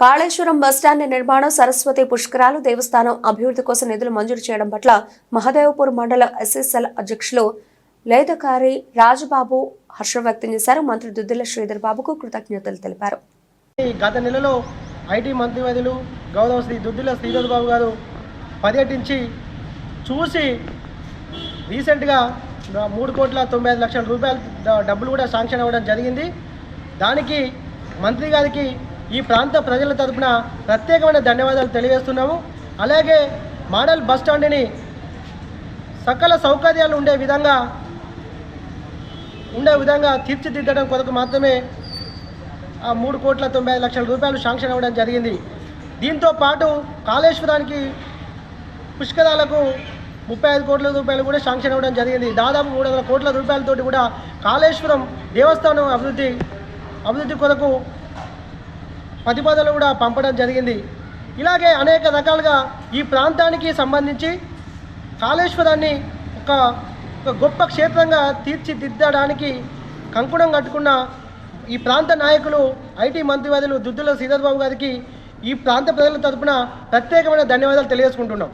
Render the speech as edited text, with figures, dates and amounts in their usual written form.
Kaleshwaram bus stand నిర్మాణం, సరస్వతి పుష్కరాలు, దేవస్థానం అభివృద్ధి కోసం నిధులు మంజూరు చేయడం పట్ల మహదేవపూర్ మండల ఎస్ఎస్ఎల్ అధ్యక్షులు లేదకారి రాజబాబు హర్షం వ్యక్తం చేశారు. మంత్రి దుద్దిల శ్రీధర్ బాబుకు కృతజ్ఞతలు తెలిపారు. గత నెలలో ఐటీ మంత్రివర్యులు గౌరవ శ్రీ దుద్దిల శ్రీధర్ బాబు గారు పర్యటించి చూసి రీసెంట్గా 3,95,00,000 రూపాయలు డబ్బులు కూడా శాంక్షన్ అవ్వడం జరిగింది. దానికి మంత్రి గారికి ఈ ప్రాంత ప్రజల తరపున ప్రత్యేకమైన ధన్యవాదాలు తెలియజేస్తున్నాము. అలాగే మోడల్ బస్ స్టాండ్ని సకల సౌకర్యాలు ఉండే విధంగా తీర్చిదిద్దడం కొరకు మాత్రమే 3,95,00,000 రూపాయలు శాంక్షన్ అవ్వడం జరిగింది. దీంతో పాటు కాళేశ్వరానికి పుష్కరాలకు 35 కోట్ల రూపాయలు కూడా శాంక్షన్ అవ్వడం జరిగింది. దాదాపు 300 కోట్ల రూపాయలతోటి కూడా కాళేశ్వరం దేవస్థానం అభివృద్ధి కొరకు ప్రతిపాదనలు కూడా పంపడం జరిగింది. ఇలాగే అనేక రకాలుగా ఈ ప్రాంతానికి సంబంధించి కాళేశ్వరాన్ని ఒక గొప్ప క్షేత్రంగా తీర్చిదిద్దడానికి కంకణం కట్టుకున్న ఈ ప్రాంత నాయకులు ఐటీ మంత్రివర్యులు దుద్దిల శ్రీధర్ బాబు గారికి ఈ ప్రాంత ప్రజల తరపున ప్రత్యేకమైన ధన్యవాదాలు తెలియజేసుకుంటున్నాం.